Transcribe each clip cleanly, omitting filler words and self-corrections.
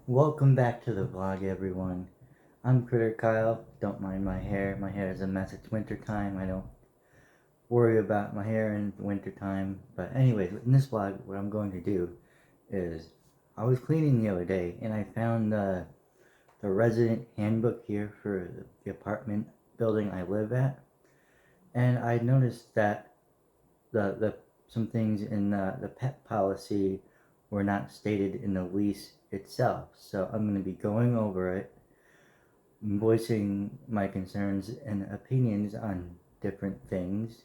Welcome back to the vlog, everyone. I'm Kritter Kyle. Don't mind my hair. My hair is a mess. It's winter time. I don't worry about my hair in winter time. But anyways, in this vlog, what I'm going to do is I was cleaning the other day and I found the resident handbook here for the apartment building I live at, and I noticed that the some things in the pet policy were not stated in the lease itself. So I'm going to be going over it, voicing my concerns and opinions on different things.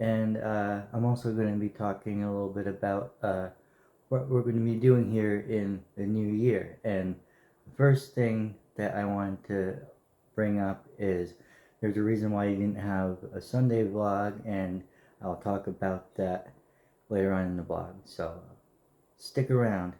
And I'm also going to be talking a little bit about what we're going to be doing here in the new year. And the first thing that I wanted to bring up is there's a reason why you didn't have a Sunday vlog, and I'll talk about that later on in the vlog. So stick around.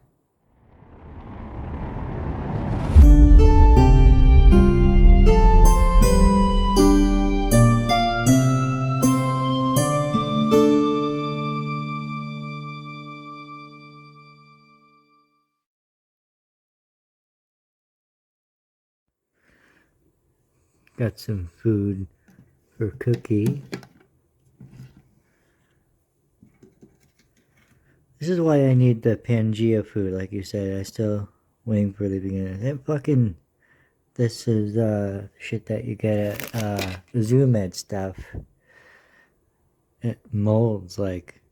Got some food for Cookie. This is why I need the Pangea food, like you said. I still waiting for the beginning. That fucking, this is shit that you get at Zoom Ed stuff. It molds like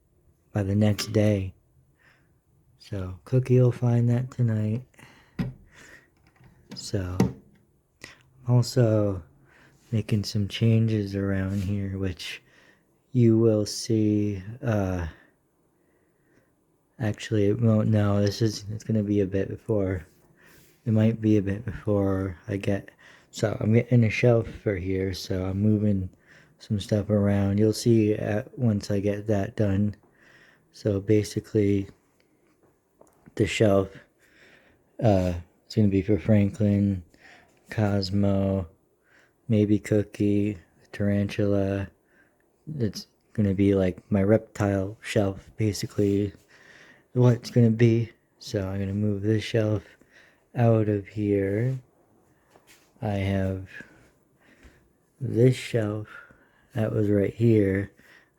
by the next day. So Cookie will find that tonight. So I'm also making some changes around here, which you will see. Actually, it won't. No, it's gonna be a bit before. It might be a bit before I get. So I'm getting a shelf for here. So I'm moving some stuff around. You'll see once I get that done. So basically, the shelf it's gonna be for Franklin, Cosmo, maybe Cookie, Tarantula. It's gonna be like my reptile shelf, basically what it's gonna be. So I'm gonna move this shelf out of here. I have this shelf that was right here.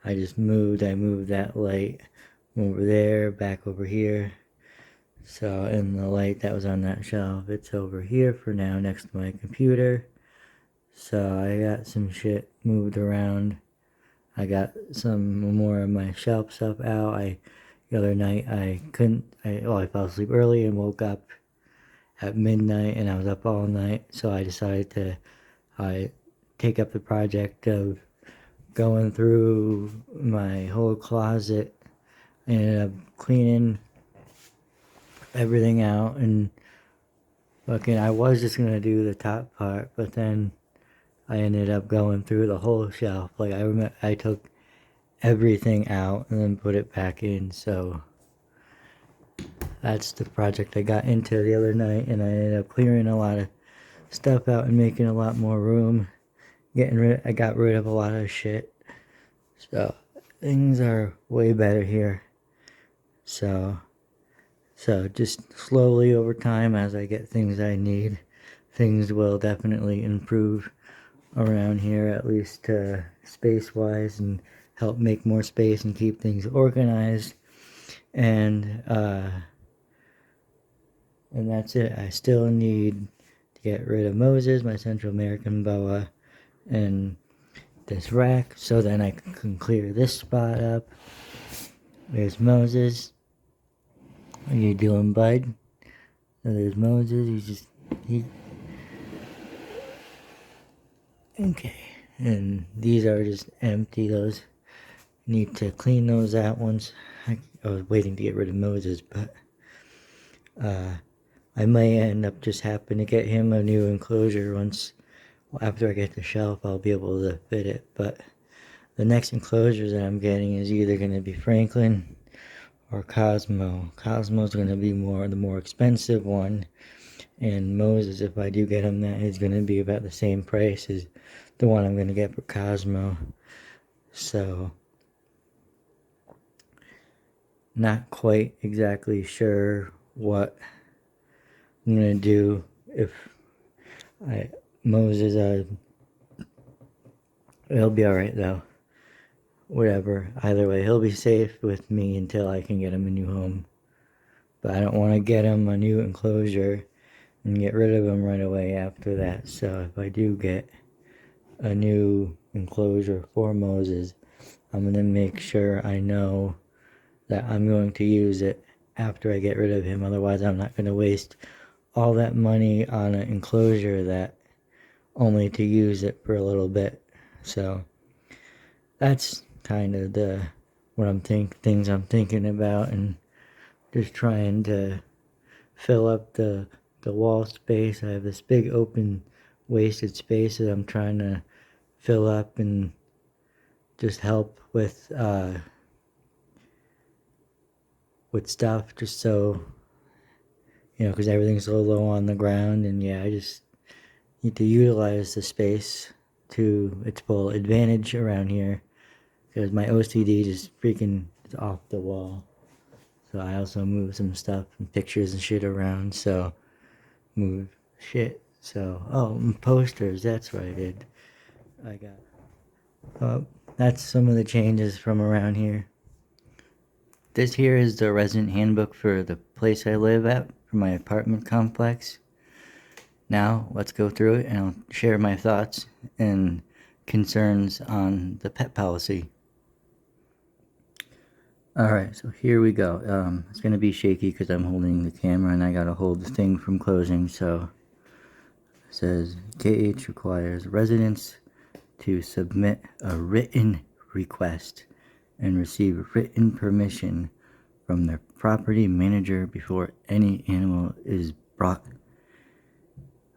I moved that light over there, back over here. So, and the light that was on that shelf, it's over here for now next to my computer. So I got some shit moved around. I got some more of my shelf stuff out. The other night I fell asleep early and woke up at midnight, and I was up all night. So I decided to take up the project of going through my whole closet. I ended up cleaning everything out, and fucking, I was just gonna do the top part, but then I ended up going through the whole shelf. Like, I took everything out and then put it back in. So that's the project I got into the other night, and I ended up clearing a lot of stuff out and making a lot more room. I got rid of a lot of shit. So things are way better here. So just slowly over time, as I get things I need, things will definitely improve around here, at least space wise, and help make more space and keep things organized. And that's it. I still need to get rid of Moses, my Central American boa, and this rack, so then I can clear this spot up. There's Moses. What are you doing, bud? So there's Moses. Okay. And these are just empty. Those need to clean those out once. I was waiting to get rid of Moses, but I may end up just having to get him a new enclosure once. After I get the shelf, I'll be able to fit it. But the next enclosure that I'm getting is either going to be Franklin or Cosmo. Cosmo's going to be the more expensive one, and Moses, if I do get him, that is going to be about the same price as the one I'm going to get for Cosmo. So not quite exactly sure what I'm gonna do if Moses, he'll be alright though. Whatever. Either way, he'll be safe with me until I can get him a new home. But I don't want to get him a new enclosure and get rid of him right away after that. So if I do get a new enclosure for Moses, I'm going to make sure I know that I'm going to use it after I get rid of him. Otherwise, I'm not going to waste all that money on an enclosure that only to use it for a little bit. So that's kind of things I'm thinking about, and just trying to fill up the wall space. I have this big open wasted space that I'm trying to fill up and just help with stuff, just so because everything's so low on the ground. And yeah, I just need to utilize the space to its full advantage around here, because my OCD just freaking is off the wall. So I also moved some stuff and pictures and shit around. So move shit. So posters. That's what I did. I got. That's some of the changes from around here. This here is the resident handbook for the place I live at, for my apartment complex. Now let's go through it and I'll share my thoughts and concerns on the pet policy. Alright, so here we go. It's going to be shaky because I'm holding the camera and I got to hold the thing from closing. So it says KH requires residents to submit a written request and receive written permission from their property manager before any animal is brought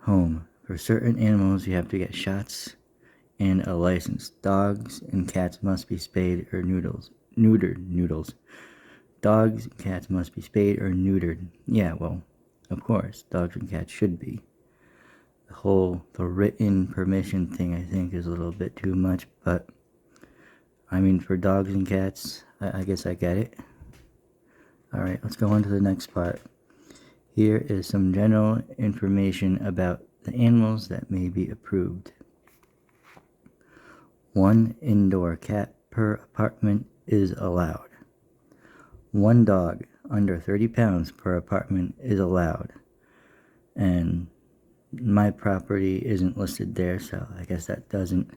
home. For certain animals, you have to get shots and a license. Dogs and cats must be spayed or neutered. Dogs and cats must be spayed or neutered. Yeah, well, of course, dogs and cats should be. The written permission thing, I think, is a little bit too much, but I mean, for dogs and cats, I guess I get it. Alright, let's go on to the next part. Here is some general information about the animals that may be approved. 1 indoor cat per apartment is allowed. 1 dog under 30 pounds per apartment is allowed. And my property isn't listed there, so I guess that doesn't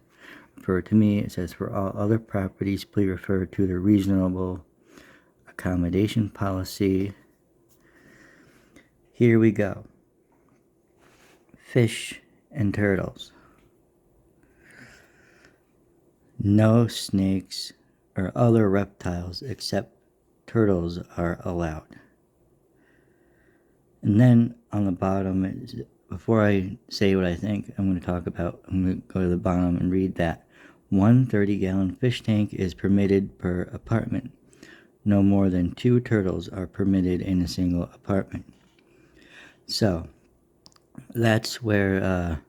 refer to me. It says for all other properties, please refer to the reasonable accommodation policy. Here we go. Fish and turtles. No snakes or other reptiles except turtles are allowed. And then on the bottom, before I say what I think, I'm going to go to the bottom and read that. 1 30-gallon fish tank is permitted per apartment. No more than 2 turtles are permitted in a single apartment. So that's where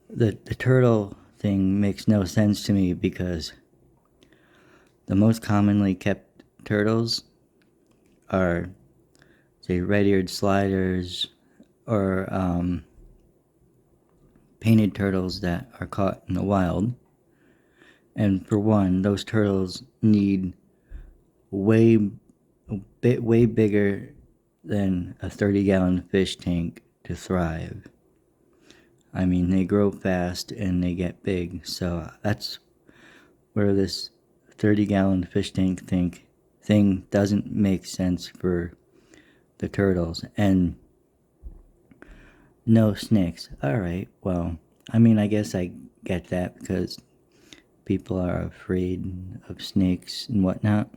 the turtle thing makes no sense to me, because the most commonly kept turtles are, say, red-eared sliders or painted turtles that are caught in the wild. And for one, those turtles need way bigger than a 30-gallon fish tank to thrive. I mean, they grow fast and they get big, so that's where this 30-gallon fish tank thing doesn't make sense for the turtles. And no snakes. Alright, well, I mean, I guess I get that, because people are afraid of snakes and whatnot.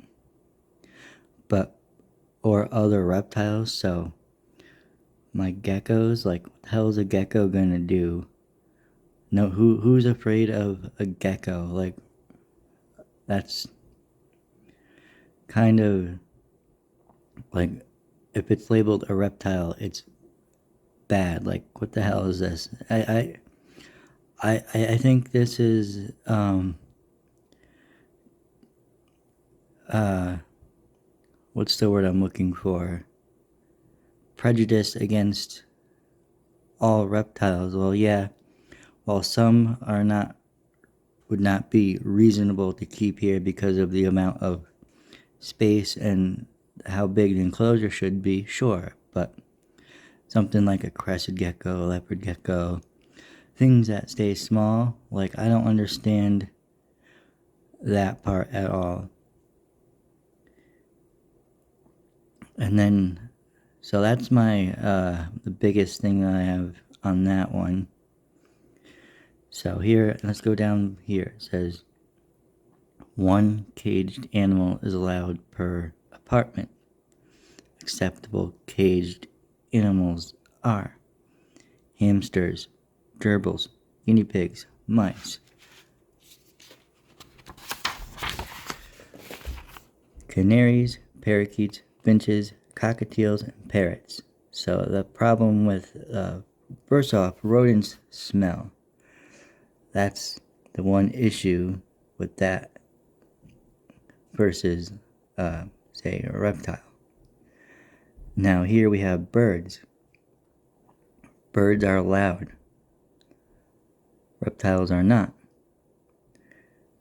Or other reptiles, so my geckos, like, what the hell is a gecko gonna do? No, who's afraid of a gecko? Like, that's kind of like, if it's labeled a reptile, it's bad. Like, what the hell is this? I think this is what's the word I'm looking for? prejudiced against all reptiles. Well, yeah, while some would not be reasonable to keep here because of the amount of space and how big the enclosure should be, sure, but something like a crested gecko, a leopard gecko, things that stay small, like, I don't understand that part at all. And then, so that's my, the biggest thing that I have on that one. So here, let's go down here. It says, 1 caged animal is allowed per apartment. Acceptable caged animals are hamsters, gerbils, guinea pigs, mice, canaries, parakeets, finches, cockatiels, and parrots. So the problem with, first off, rodents smell. That's the one issue with that versus, say, a reptile. Now here we have birds. Birds are allowed. Reptiles are not.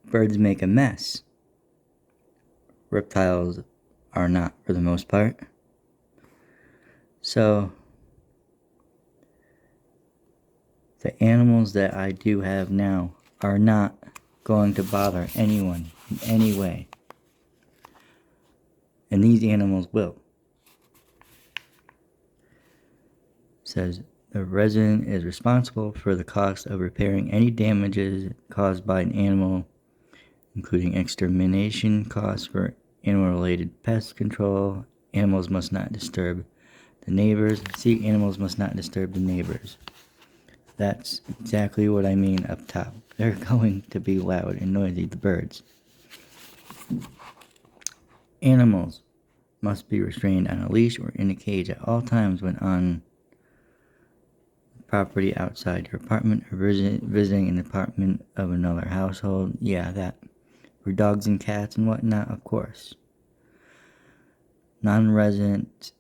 Birds make a mess. Reptiles are not, for the most part. So the animals that I do have now are not going to bother anyone in any way. And these animals will. It says the resident is responsible for the cost of repairing any damages caused by an animal, including extermination costs for animal-related pest control. Animals must not disturb the neighbors. See, animals must not disturb the neighbors. That's exactly what I mean up top. They're going to be loud and noisy, the birds. Animals must be restrained on a leash or in a cage at all times when on property outside your apartment or visiting an apartment of another household. Yeah, that. For dogs and cats and whatnot, of course. Non-resident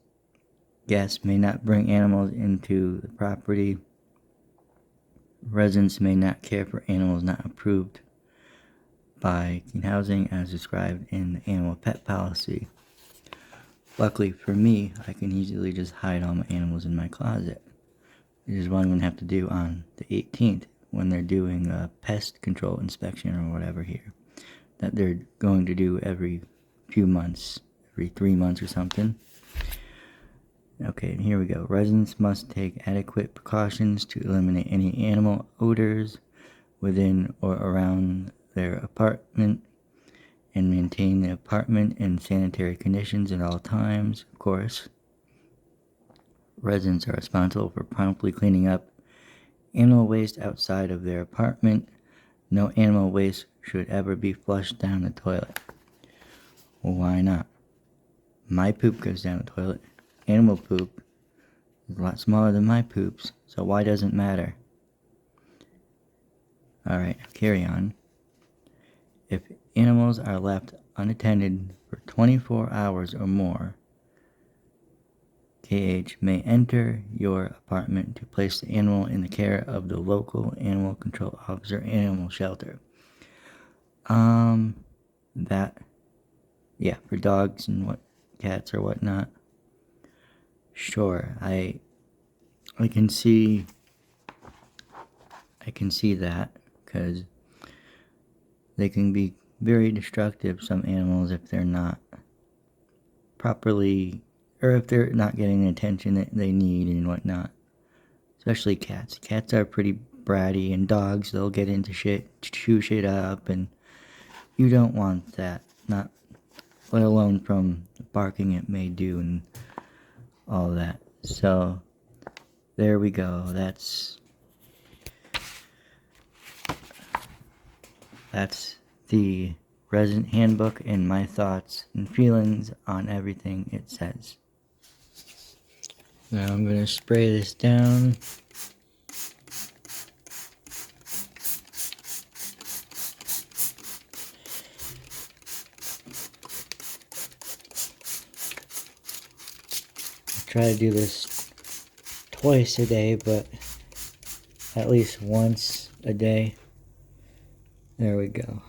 guests may not bring animals into the property. Residents may not care for animals not approved by Clean Housing as described in the animal pet policy. Luckily for me, I can easily just hide all my animals in my closet. Which is what I'm going to have to do on the 18th when they're doing a pest control inspection or whatever here. That they're going to do every few months, every 3 months or something. Okay, here we go. Residents must take adequate precautions to eliminate any animal odors within or around their apartment and maintain the apartment in sanitary conditions at all times, of course. Residents are responsible for promptly cleaning up animal waste outside of their apartment. No animal waste should ever be flushed down the toilet. Well, why not? My poop goes down the toilet. Animal poop is a lot smaller than my poops, so why doesn't it matter? Alright, carry on. If animals are left unattended for 24 hours or more, KH may enter your apartment to place the animal in the care of the local animal control officer animal shelter. Yeah, for dogs and cats or whatnot. Sure, I can see that, because they can be very destructive, some animals, if they're not properly, or if they're not getting the attention that they need and whatnot. Especially cats. Cats are pretty bratty, and dogs, they'll get into shit, chew shit up, and you don't want that. Not, let alone from the barking it may do and all that. So, there we go. That's the resident handbook and my thoughts and feelings on everything it says. Now I'm going to spray this down. try to do this twice a day, but at least once a day. There we go.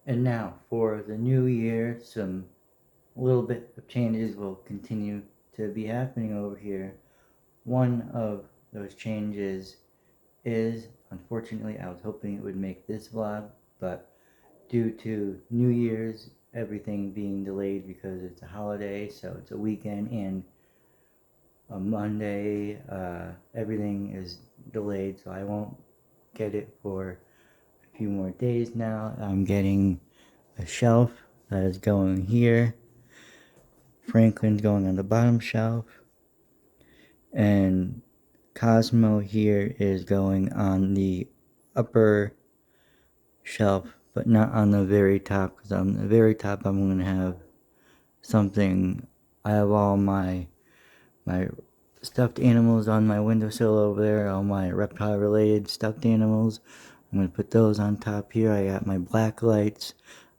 And now for the new year, some little bit of changes will continue to be happening over here. One of those changes is, unfortunately, I was hoping it would make this vlog, but due to New Year's, everything being delayed because it's a holiday, so it's a weekend and a Monday, everything is delayed, so I won't get it for a few more days now. I'm getting a shelf that is going here. Franklin's going on the bottom shelf, and Cosmo here is going on the upper shelf, but not on the very top, because on the very top I'm going to have something. I have all my stuffed animals on my windowsill over there, all my reptile related stuffed animals. I'm going to put those on top here. I got my black lights.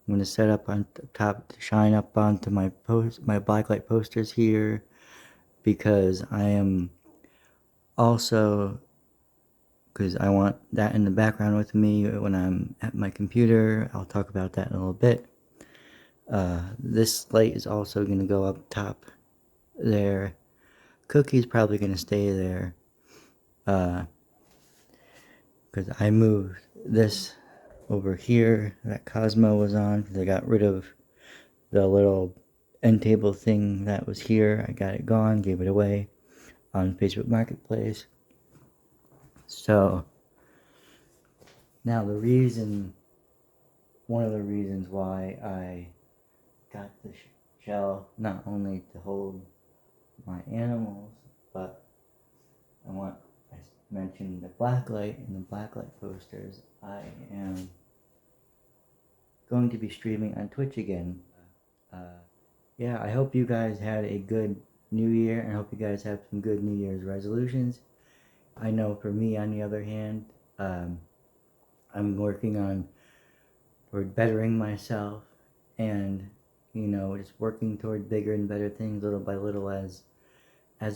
I'm going to set up on top to shine up onto my black light posters here, because I am also, because I want that in the background with me when I'm at my computer. I'll talk about that in a little bit. This light is also going to go up top there. Cookie's probably going to stay there, because I moved this over here that Cosmo was on, because I got rid of the little end table thing that was here. I got it gone, gave it away on Facebook Marketplace. So now one of the reasons why I got the shell, not only to hold my animals, but I mentioned the blacklight and the blacklight posters. I am going to be streaming on Twitch again. Yeah, I hope you guys had a good New Year, and I hope you guys have some good New Year's resolutions. I know for me, on the other hand, I'm working toward bettering myself, and just working toward bigger and better things little by little as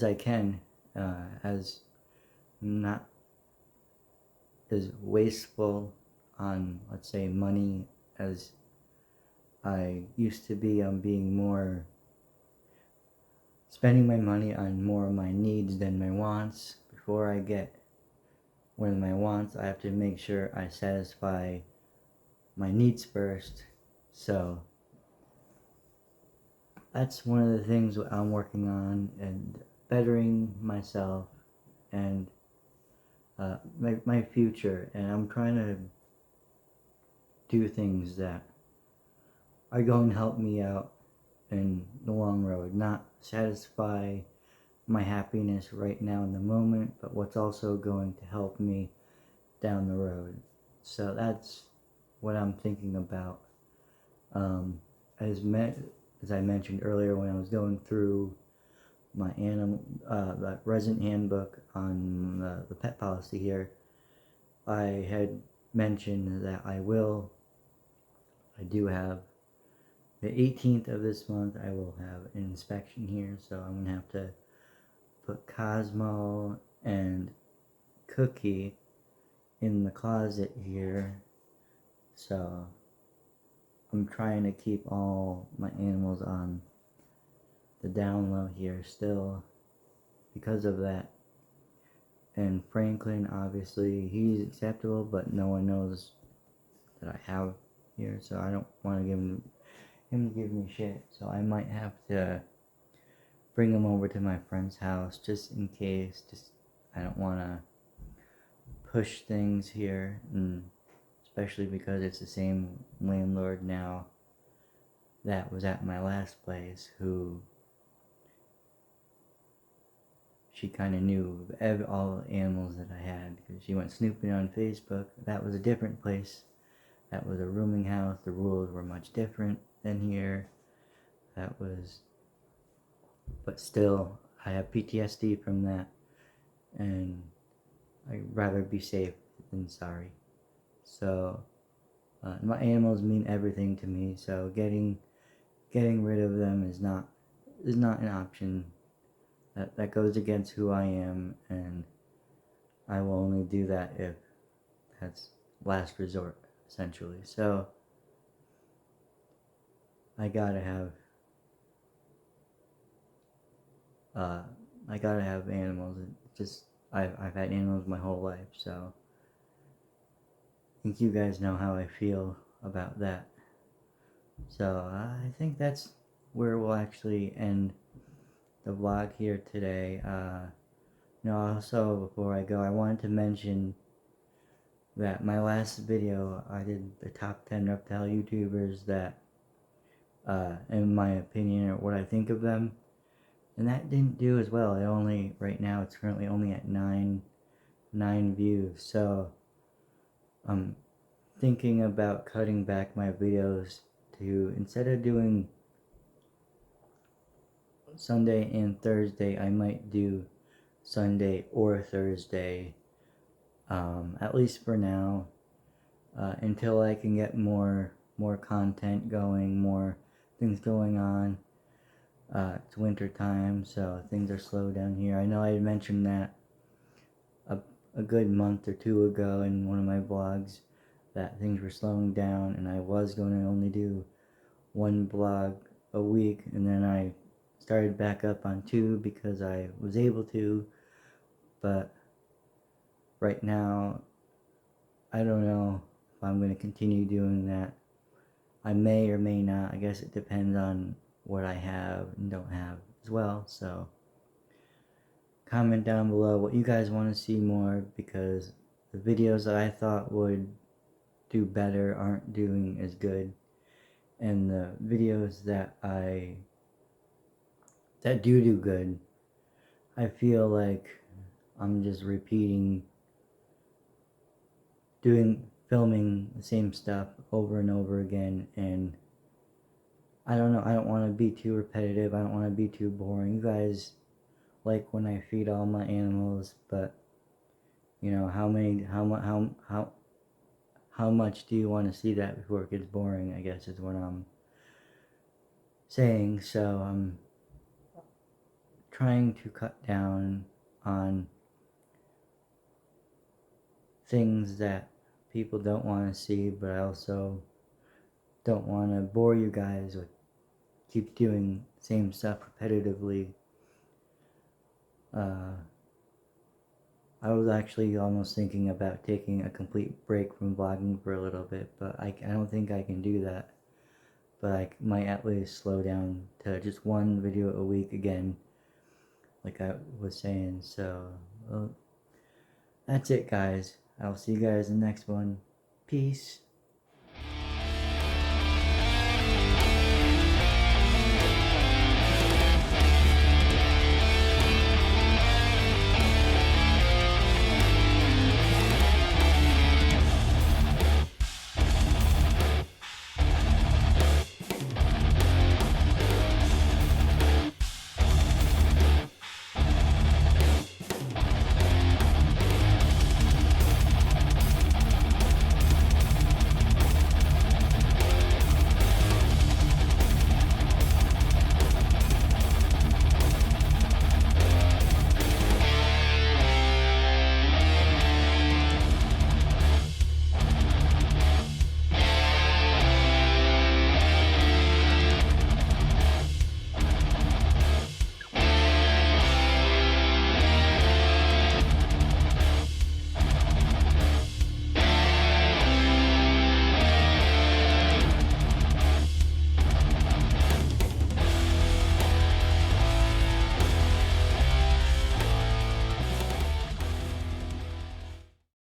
I can, as not as wasteful on, let's say, money as I used to be. I'm being more, spending my money on more of my needs than my wants. Before I get one of my wants, I have to make sure I satisfy my needs first. So that's one of the things I'm working on, and bettering myself and my future. And I'm trying to do things that are going to help me out in the long road, not satisfy my happiness right now in the moment, but what's also going to help me down the road. So that's what I'm thinking about. As I mentioned earlier, when I was going through my the resident handbook on the pet policy here, I had mentioned that I do have the 18th of this month, I will have an inspection here, so I'm going to have to put Cosmo and Cookie in the closet here. So I'm trying to keep all my animals on the down low here still because of that. And Franklin, obviously, he's acceptable, but no one knows that I have here, so I don't want to give him give me shit. So I might have to bring him over to my friend's house just in case. I don't want to push things here, and especially because it's the same landlord now that was at my last place, who she kind of knew all the animals that I had, because she went snooping on Facebook. That was a different place. That was a rooming house. The rules were much different than here. But still, I have PTSD from that, and I'd rather be safe than sorry. So my animals mean everything to me, so getting rid of them is not is not an option. That goes against who I am, and I will only do that if that's last resort, essentially. So I gotta have I gotta have animals. Just I've had animals my whole life, so I think you guys know how I feel about that. So I think that's where we'll actually end the vlog here today. Also, before I go, I wanted to mention that my last video, I did the top 10 reptile YouTubers that, in my opinion, or what I think of them, and that didn't do as well. Right now, it's currently only at 9 views, so I'm thinking about cutting back my videos to, instead of doing Sunday and Thursday, I might do Sunday or Thursday, at least for now, until I can get more content going, more things going on. It's winter time, so things are slow down here. I know I had mentioned that a good month or two ago in one of my vlogs, that things were slowing down, and I was going to only do one vlog a week, and then I started back up on 2 because I was able to, but right now I don't know if I'm going to continue doing that. I may or may not. I guess it depends on what I have and don't have as well. So comment down below what you guys want to see more, because the videos that I thought would do better aren't doing as good, and the videos that do good, I feel like I'm just repeating, filming the same stuff over and over again, and I don't know, I don't want to be too repetitive, I don't want to be too boring. You guys like when I feed all my animals, but you know, how much do you want to see that before it gets boring, I guess is what I'm saying. So I'm trying to cut down on things that people don't want to see, but I also don't want to bore you guys with keep doing the same stuff repetitively. I was actually almost thinking about taking a complete break from vlogging for a little bit, but I don't think I can do that. But I might at least slow down to just one video a week again, like I was saying. So, well, that's it, guys. I'll see you guys in the next one. Peace.